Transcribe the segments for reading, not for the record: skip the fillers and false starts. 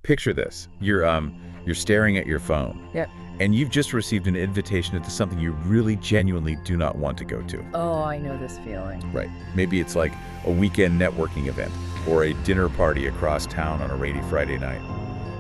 picture this. You're staring at your phone. Yep. And you've just received an invitation to something you really genuinely do not want to go to. Oh, I know this feeling. Right. Maybe it's like a weekend networking event or a dinner party across town on a rainy Friday night.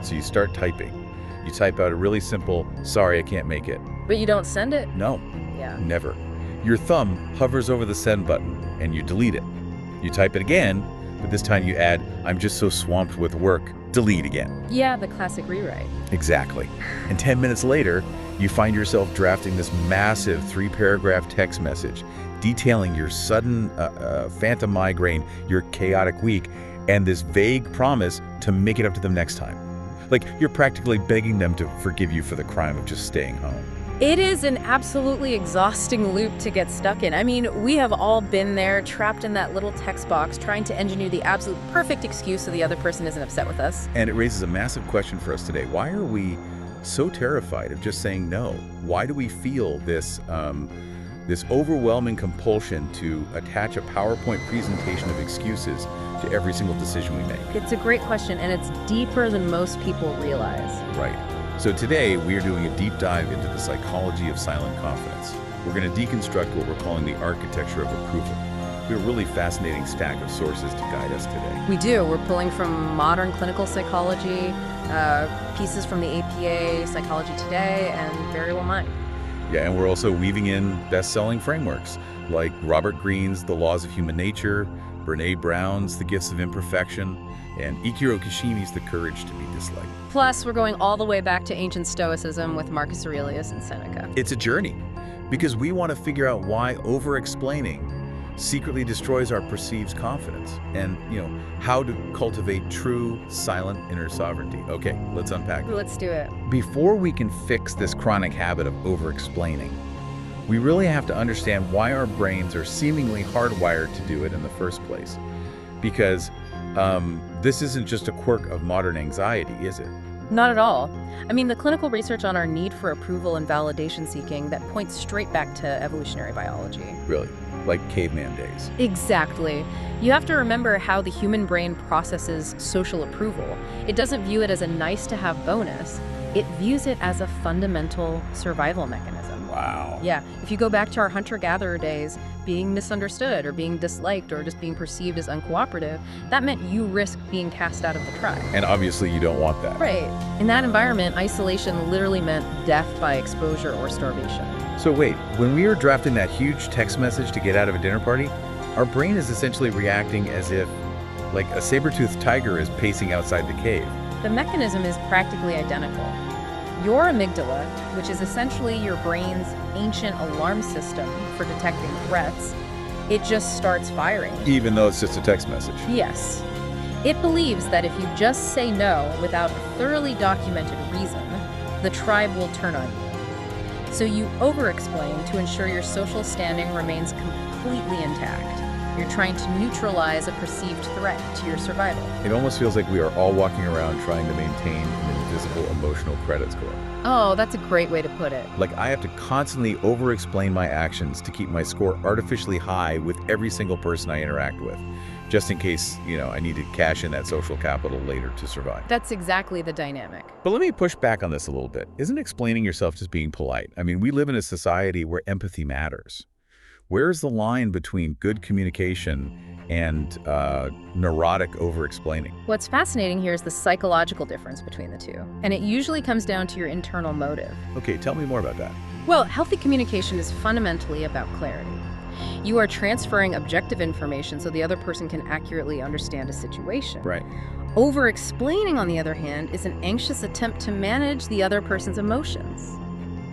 So you start typing. You type out a really simple, sorry, I can't make it. But you don't send it? No, Yeah. never. Your thumb hovers over the send button and you delete it. You type it again, but this time you add, I'm just so swamped with work, delete again. Yeah, the classic rewrite. Exactly. And 10 minutes later, you find yourself drafting this massive 3-paragraph text message detailing your sudden phantom migraine, your chaotic week, and this vague promise to make it up to them next time. Like you're practically begging them to forgive you for the crime of just staying home. It is an absolutely exhausting loop to get stuck in. I mean, we have all been there, trapped in that little text box, trying to engineer the absolute perfect excuse so the other person isn't upset with us. And it raises a massive question for us today. Why are we so terrified of just saying no? Why do we feel this overwhelming compulsion to attach a PowerPoint presentation of excuses to every single decision we make? It's a great question, and it's deeper than most people realize. Right. So today, we are doing a deep dive into the psychology of silent confidence. We're going to deconstruct what we're calling the architecture of approval. We have a really fascinating stack of sources to guide us today. We do. We're pulling from modern clinical psychology, pieces from the APA, Psychology Today, and Variable Mind. Yeah, and we're also weaving in best-selling frameworks like Robert Greene's The Laws of Human Nature, Brené Brown's The Gifts of Imperfection, and Ikiro Kishimi's The Courage to be Disliked. Plus, we're going all the way back to ancient Stoicism with Marcus Aurelius and Seneca. It's a journey because we want to figure out why over-explaining secretly destroys our perceived confidence and, how to cultivate true, silent inner sovereignty. Okay, let's unpack it. Let's do it. Before we can fix this chronic habit of over-explaining, we really have to understand why our brains are seemingly hardwired to do it in the first place. Because this isn't just a quirk of modern anxiety, is it? Not at all. I mean, the clinical research on our need for approval and validation seeking that points straight back to evolutionary biology. Really? Like caveman days. Exactly. You have to remember how the human brain processes social approval. It doesn't view it as a nice-to-have bonus. It views it as a fundamental survival mechanism. Wow. Yeah, if you go back to our hunter-gatherer days, being misunderstood or being disliked or just being perceived as uncooperative, that meant you risk being cast out of the tribe. And obviously you don't want that. Right. In that environment, isolation literally meant death by exposure or starvation. So wait, when we were drafting that huge text message to get out of a dinner party, our brain is essentially reacting as if, like, a saber-toothed tiger is pacing outside the cave. The mechanism is practically identical. Your amygdala, which is essentially your brain's ancient alarm system for detecting threats, it just starts firing. Even though it's just a text message. Yes. It believes that if you just say no without a thoroughly documented reason, the tribe will turn on you. So you over-explain to ensure your social standing remains completely intact. You're trying to neutralize a perceived threat to your survival. It almost feels like we are all walking around trying to maintain an invisible emotional credit score. Oh, that's a great way to put it. Like I have to constantly over-explain my actions to keep my score artificially high with every single person I interact with, just in case, I need to cash in that social capital later to survive. That's exactly the dynamic. But let me push back on this a little bit. Isn't explaining yourself just being polite? I mean, we live in a society where empathy matters. Where's the line between good communication and neurotic over-explaining? What's fascinating here is the psychological difference between the two, and it usually comes down to your internal motive. Okay, tell me more about that. Well, healthy communication is fundamentally about clarity. You are transferring objective information so the other person can accurately understand a situation. Right. Over-explaining, on the other hand, is an anxious attempt to manage the other person's emotions.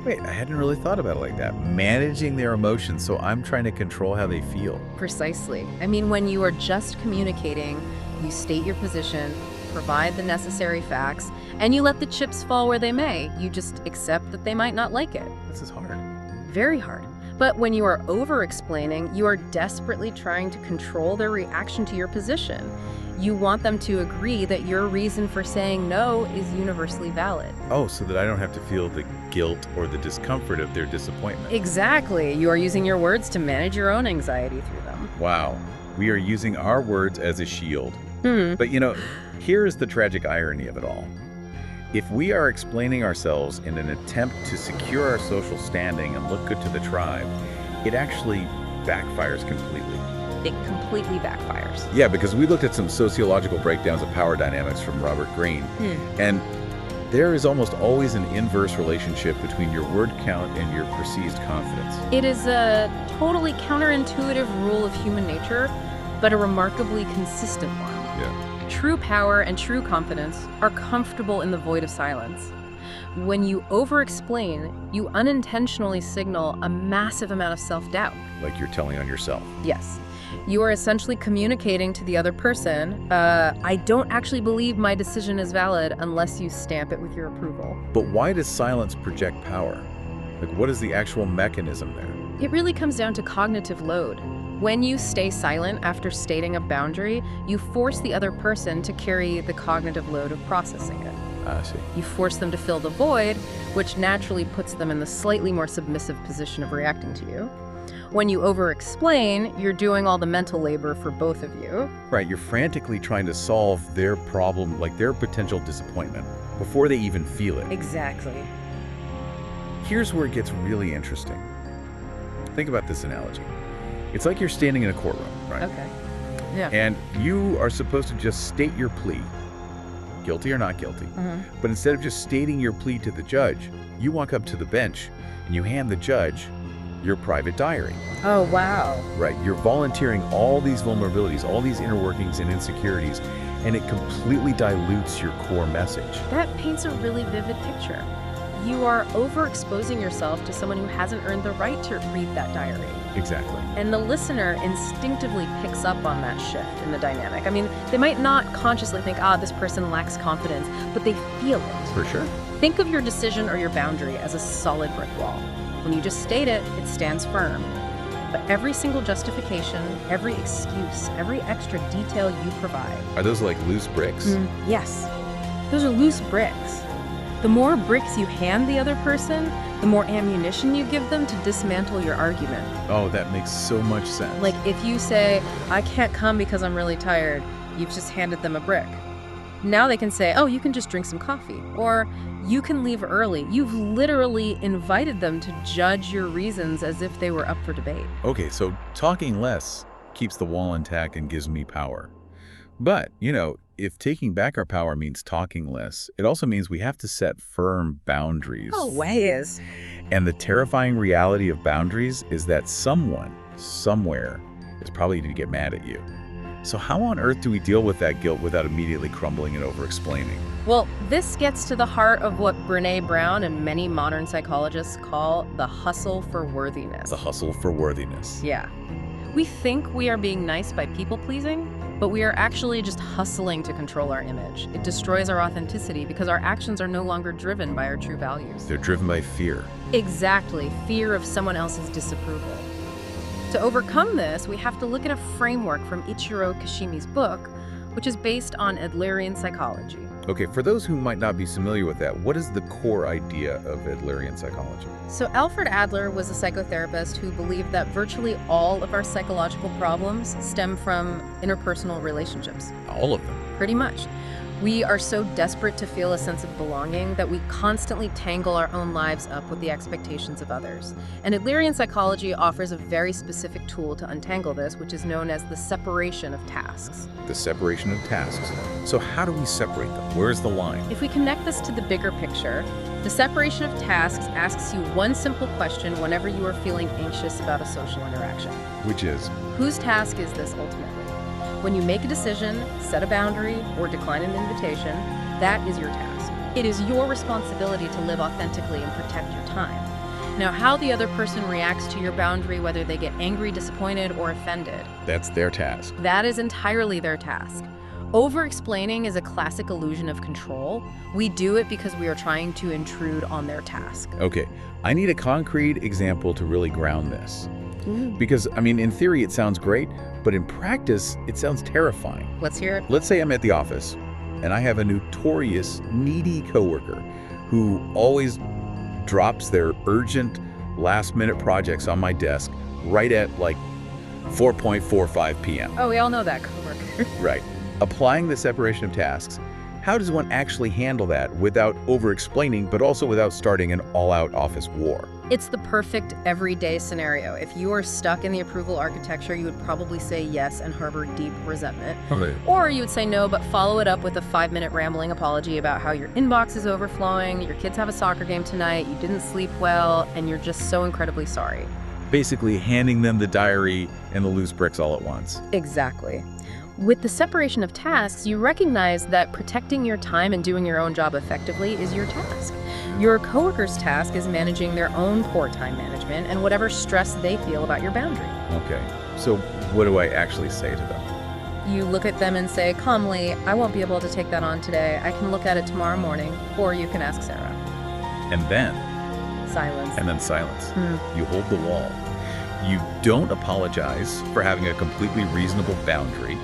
Wait, I hadn't really thought about it like that. Managing their emotions, so I'm trying to control how they feel. Precisely. I mean, when you are just communicating, you state your position, provide the necessary facts, and you let the chips fall where they may. You just accept that they might not like it. This is hard. Very hard. But when you are over-explaining, you are desperately trying to control their reaction to your position. You want them to agree that your reason for saying no is universally valid. Oh, so that I don't have to feel the guilt or the discomfort of their disappointment. Exactly. You are using your words to manage your own anxiety through them. Wow. We are using our words as a shield. But Here is the tragic irony of it all. If we are explaining ourselves in an attempt to secure our social standing and look good to the tribe, it actually backfires completely. It completely backfires. Yeah, because we looked at some sociological breakdowns of power dynamics from Robert Greene, and there is almost always an inverse relationship between your word count and your perceived confidence. It is a totally counterintuitive rule of human nature, but a remarkably consistent one. Yeah. True power and true confidence are comfortable in the void of silence. When you over-explain, you unintentionally signal a massive amount of self-doubt. Like you're telling on yourself. Yes. You are essentially communicating to the other person, I don't actually believe my decision is valid unless you stamp it with your approval. But why does silence project power? Like, what is the actual mechanism there? It really comes down to cognitive load. When you stay silent after stating a boundary, you force the other person to carry the cognitive load of processing it. I see. You force them to fill the void, which naturally puts them in the slightly more submissive position of reacting to you. When you over-explain, you're doing all the mental labor for both of you. Right, you're frantically trying to solve their problem, like their potential disappointment, before they even feel it. Exactly. Here's where it gets really interesting. Think about this analogy. It's like you're standing in a courtroom, right? Okay. Yeah. And you are supposed to just state your plea, guilty or not guilty. But instead of just stating your plea to the judge, you walk up to the bench and you hand the judge your private diary. Oh, wow. Right, you're volunteering all these vulnerabilities, all these inner workings and insecurities, and it completely dilutes your core message. That paints a really vivid picture. You are overexposing yourself to someone who hasn't earned the right to read that diary. Exactly. And the listener instinctively picks up on that shift in the dynamic. I mean, they might not consciously think, this person lacks confidence, but they feel it. For sure. Think of your decision or your boundary as a solid brick wall. When you just state it, it stands firm. But every single justification, every excuse, every extra detail you provide. Are those like loose bricks? Yes. Those are loose bricks. The more bricks you hand the other person, the more ammunition you give them to dismantle your argument. Oh, that makes so much sense. Like if you say, I can't come because I'm really tired, you've just handed them a brick. Now they can say, you can just drink some coffee. Or you can leave early. You've literally invited them to judge your reasons as if they were up for debate. Okay, so talking less keeps the wall intact and gives me power. But, if taking back our power means talking less, it also means we have to set firm boundaries. Always. And the terrifying reality of boundaries is that someone, somewhere, is probably going to get mad at you. So how on earth do we deal with that guilt without immediately crumbling and over-explaining? Well, this gets to the heart of what Brené Brown and many modern psychologists call the hustle for worthiness. The hustle for worthiness. Yeah. We think we are being nice by people-pleasing, but we are actually just hustling to control our image. It destroys our authenticity because our actions are no longer driven by our true values. They're driven by fear. Exactly, fear of someone else's disapproval. To overcome this, we have to look at a framework from Ichiro Kashimi's book, which is based on Adlerian psychology. Okay, for those who might not be familiar with that, what is the core idea of Adlerian psychology? So Alfred Adler was a psychotherapist who believed that virtually all of our psychological problems stem from interpersonal relationships. All of them? Pretty much. We are so desperate to feel a sense of belonging that we constantly tangle our own lives up with the expectations of others. And Adlerian psychology offers a very specific tool to untangle this, which is known as the separation of tasks. The separation of tasks. So how do we separate them? Where's the line? If we connect this to the bigger picture, the separation of tasks asks you one simple question whenever you are feeling anxious about a social interaction. Which is? Whose task is this ultimately? When you make a decision, set a boundary, or decline an invitation, that is your task. It is your responsibility to live authentically and protect your time. Now, how the other person reacts to your boundary, whether they get angry, disappointed, or offended, that's their task. That is entirely their task. Over-explaining is a classic illusion of control. We do it because we are trying to intrude on their task. Okay, I need a concrete example to really ground this. Because, in theory it sounds great, but in practice it sounds terrifying. Let's hear it. Let's say I'm at the office and I have a notorious needy coworker who always drops their urgent last-minute projects on my desk right at 4:45 p.m. Oh, we all know that coworker. Right. Applying the separation of tasks, how does one actually handle that without over-explaining, but also without starting an all-out office war? It's the perfect everyday scenario. If you are stuck in the approval architecture, you would probably say yes and harbor deep resentment. Okay. Or you would say no, but follow it up with a 5-minute rambling apology about how your inbox is overflowing, your kids have a soccer game tonight, you didn't sleep well, and you're just so incredibly sorry. Basically handing them the diary and the loose bricks all at once. Exactly. With the separation of tasks, you recognize that protecting your time and doing your own job effectively is your task. Your coworker's task is managing their own poor time management and whatever stress they feel about your boundary. Okay, so what do I actually say to them? You look at them and say calmly, I won't be able to take that on today. I can look at it tomorrow morning, or you can ask Sarah. And then? Silence. And then silence. You hold the wall. You don't apologize for having a completely reasonable boundary.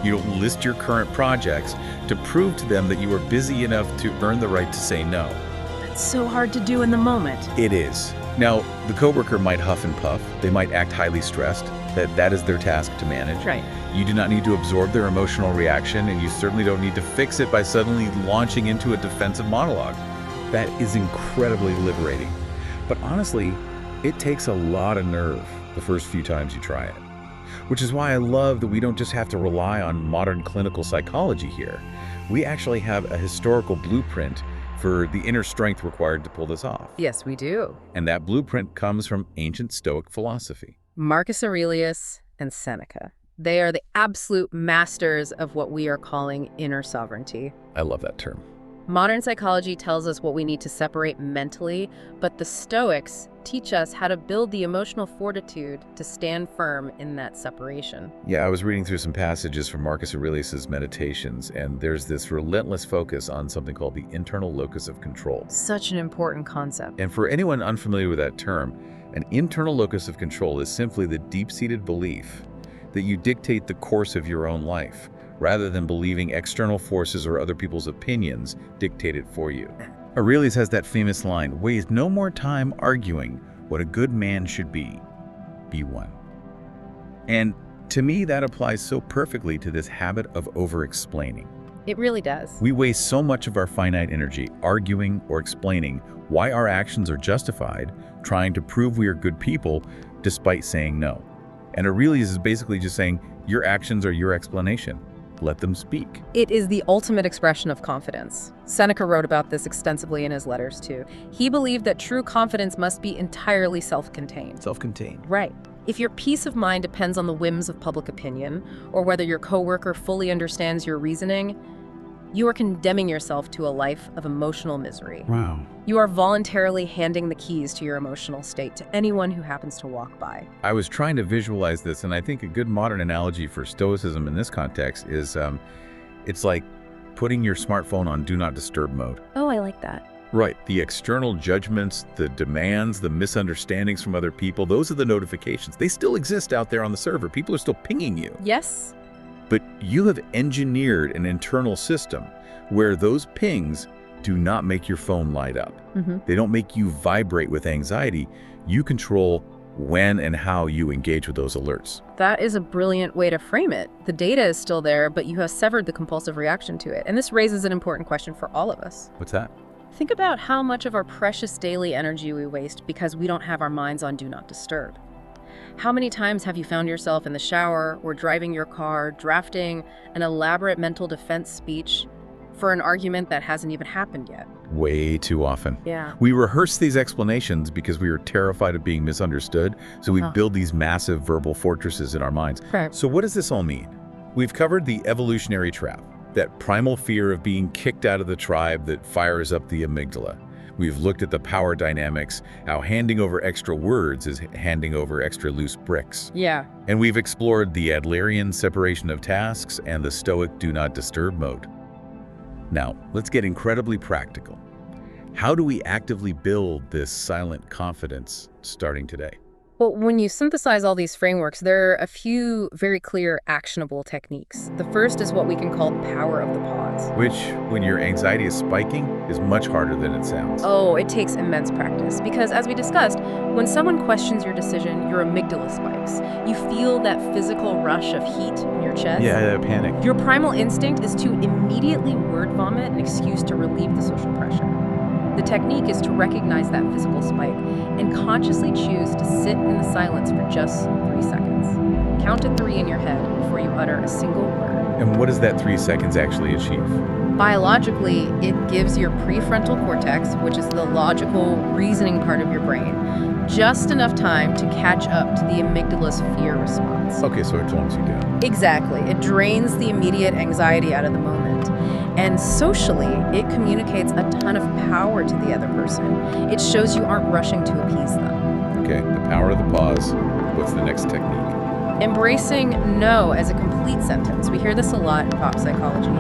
You don't list your current projects to prove to them that you are busy enough to earn the right to say no. That's so hard to do in the moment. It is. Now, the coworker might huff and puff. They might act highly stressed. That is their task to manage. Right. You do not need to absorb their emotional reaction, and you certainly don't need to fix it by suddenly launching into a defensive monologue. That is incredibly liberating. But honestly, it takes a lot of nerve the first few times you try it. Which is why I love that we don't just have to rely on modern clinical psychology here. We actually have a historical blueprint for the inner strength required to pull this off. Yes, we do. And that blueprint comes from ancient Stoic philosophy. Marcus Aurelius and Seneca. They are the absolute masters of what we are calling inner sovereignty. I love that term. Modern psychology tells us what we need to separate mentally, but the Stoics teach us how to build the emotional fortitude to stand firm in that separation. Yeah, I was reading through some passages from Marcus Aurelius's Meditations, and there's this relentless focus on something called the internal locus of control. Such an important concept. And for anyone unfamiliar with that term, an internal locus of control is simply the deep-seated belief that you dictate the course of your own life, rather than believing external forces or other people's opinions dictate it for you. Aurelius has that famous line, waste no more time arguing what a good man should be one. And to me, that applies so perfectly to this habit of over-explaining. It really does. We waste so much of our finite energy arguing or explaining why our actions are justified, trying to prove we are good people despite saying no. And Aurelius is basically just saying, your actions are your explanation. Let them speak. It is the ultimate expression of confidence. Seneca wrote about this extensively in his letters, too. He believed that true confidence must be entirely self-contained. Self-contained. Right. If your peace of mind depends on the whims of public opinion, or whether your coworker fully understands your reasoning, you are condemning yourself to a life of emotional misery. Wow. You are voluntarily handing the keys to your emotional state to anyone who happens to walk by. I was trying to visualize this, and I think a good modern analogy for Stoicism in this context is it's like putting your smartphone on Do Not Disturb mode. Oh, I like that. Right. The external judgments, the demands, the misunderstandings from other people, those are the notifications. They still exist out there on the server. People are still pinging you. Yes. But you have engineered an internal system where those pings do not make your phone light up. They don't make you vibrate with anxiety. You control when and how you engage with those alerts. That is a brilliant way to frame it. The data is still there, but you have severed the compulsive reaction to it. And this raises an important question for all of us. What's that? Think about how much of our precious daily energy we waste because we don't have our minds on Do Not Disturb. How many times have you found yourself in the shower or driving your car, drafting an elaborate mental defense speech for an argument that hasn't even happened yet? Way too often. Yeah. We rehearse these explanations because we are terrified of being misunderstood, so we build these massive verbal fortresses in our minds. Right. So what does this all mean? We've covered the evolutionary trap, that primal fear of being kicked out of the tribe that fires up the amygdala. We've looked at the power dynamics, how handing over extra words is handing over extra loose bricks. Yeah. And we've explored the Adlerian separation of tasks and the Stoic Do Not Disturb mode. Now, let's get incredibly practical. How do we actively build this silent confidence starting today? Well, when you synthesize all these frameworks, there are a few very clear, actionable techniques. The first is what we can call the power of the pause. Which, when your anxiety is spiking, is much harder than it sounds. Oh, it takes immense practice because, as we discussed, when someone questions your decision, your amygdala spikes. spikes. You feel that physical rush of heat in your chest. Yeah, panic. Your primal instinct is to immediately word vomit an excuse to relieve the social pressure. The technique is to recognize that physical spike and consciously choose to sit in the silence for just 3 seconds. Count to 3 in your head before you utter a single word. And what does that 3 seconds actually achieve? Biologically, it gives your prefrontal cortex, which is the logical, reasoning part of your brain, just enough time to catch up to the amygdala's fear response. Okay, so it calms you down. Exactly. It drains the immediate anxiety out of the moment. And socially, it communicates a ton of power to the other person. It shows you aren't rushing to appease them. Okay, the power of the pause. What's the next technique? Embracing no as a complete sentence. We hear this a lot in pop psychology,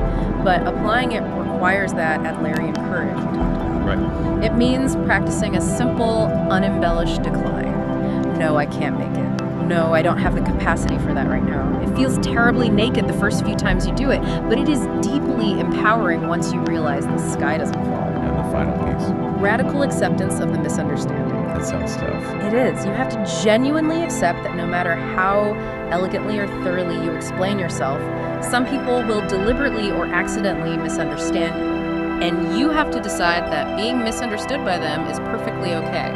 but applying it requires that Adlerian courage we talked about. Right. It means practicing a simple, unembellished decline. No, I can't make it. No, I don't have the capacity for that right now. It feels terribly naked the first few times you do it, but it is deeply empowering once you realize the sky doesn't fall. And the final piece. Radical acceptance of the misunderstanding. That sounds tough. It is. You have to genuinely accept that no matter how elegantly or thoroughly you explain yourself, some people will deliberately or accidentally misunderstand you. And you have to decide that being misunderstood by them is perfectly okay.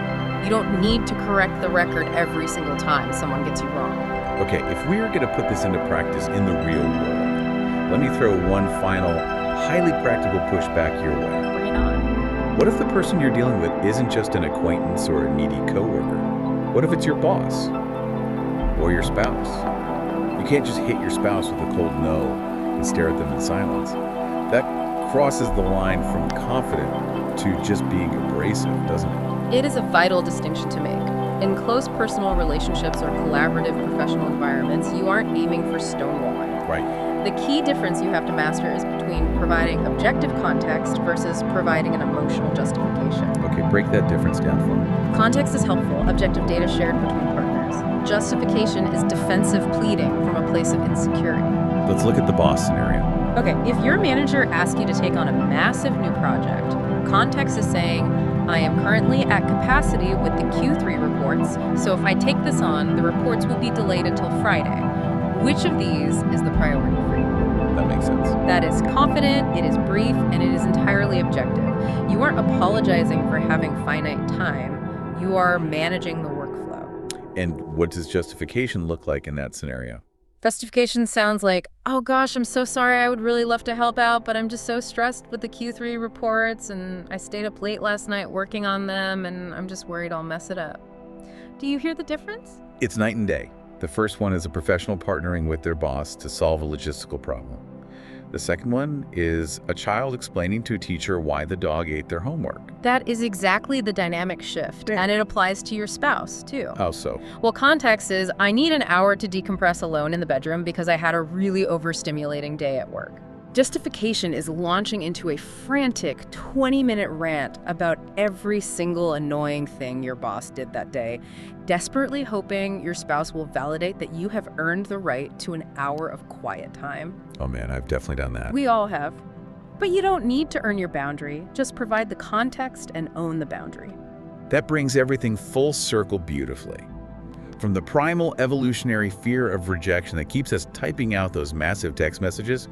You don't need to correct the record every single time someone gets you wrong. Okay, if we are going to put this into practice in the real world, let me throw one final, highly practical pushback your way. Bring it on. What if the person you're dealing with isn't just an acquaintance or a needy coworker? What if it's your boss? Or your spouse? You can't just hit your spouse with a cold no and stare at them in silence. That crosses the line from confident to just being abrasive, doesn't it? It is a vital distinction to make. In close personal relationships or collaborative professional environments, you aren't aiming for stonewalling. Right. The key difference you have to master is between providing objective context versus providing an emotional justification. Okay, break that difference down for me. Context is helpful, objective data shared between partners. Justification is defensive pleading from a place of insecurity. Let's look at the boss scenario. Okay, if your manager asks you to take on a massive new project, context is saying, I am currently at capacity with the Q3 reports, so if I take this on, the reports will be delayed until Friday. Which of these is the priority for you? That makes sense. That is confident, it is brief, and it is entirely objective. You aren't apologizing for having finite time. You are managing the workflow. And what does justification look like in that scenario? Justification sounds like, oh gosh, I'm so sorry, I would really love to help out, but I'm just so stressed with the Q3 reports, and I stayed up late last night working on them, and I'm just worried I'll mess it up. Do you hear the difference? It's night and day. The first one is a professional partnering with their boss to solve a logistical problem. The second one is a child explaining to a teacher why the dog ate their homework. That is exactly the dynamic shift, and it applies to your spouse, too. How so? Well, context is, I need an hour to decompress alone in the bedroom because I had a really overstimulating day at work. Justification is launching into a frantic 20-minute rant about every single annoying thing your boss did that day, desperately hoping your spouse will validate that you have earned the right to an hour of quiet time. Oh man, I've definitely done that. We all have. But you don't need to earn your boundary. Just provide the context and own the boundary. That brings everything full circle beautifully. From the primal evolutionary fear of rejection that keeps us typing out those massive text messages,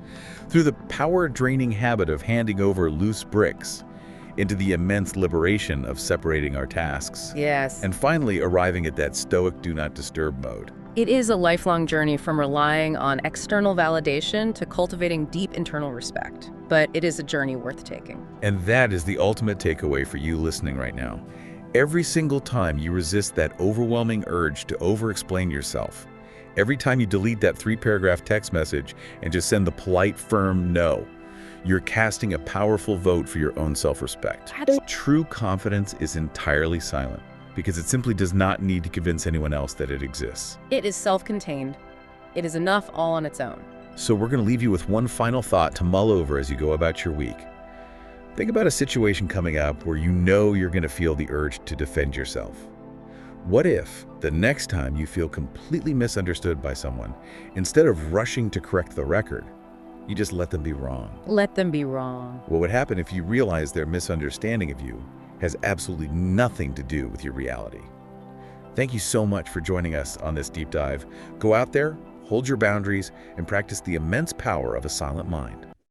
through the power-draining habit of handing over loose bricks, into the immense liberation of separating our tasks. Yes. And finally arriving at that stoic do not disturb mode. It is a lifelong journey from relying on external validation to cultivating deep internal respect. But it is a journey worth taking. And that is the ultimate takeaway for you listening right now. Every single time you resist that overwhelming urge to over-explain yourself, every time you delete that 3-paragraph text message and just send the polite, firm no, you're casting a powerful vote for your own self-respect. True confidence is entirely silent because it simply does not need to convince anyone else that it exists. It is self-contained. It is enough all on its own. So we're going to leave you with one final thought to mull over as you go about your week. Think about a situation coming up where you know you're going to feel the urge to defend yourself. What if, the next time you feel completely misunderstood by someone, instead of rushing to correct the record, you just let them be wrong? Let them be wrong. What would happen if you realize their misunderstanding of you has absolutely nothing to do with your reality? Thank you so much for joining us on this deep dive. Go out there, hold your boundaries, and practice the immense power of a silent mind.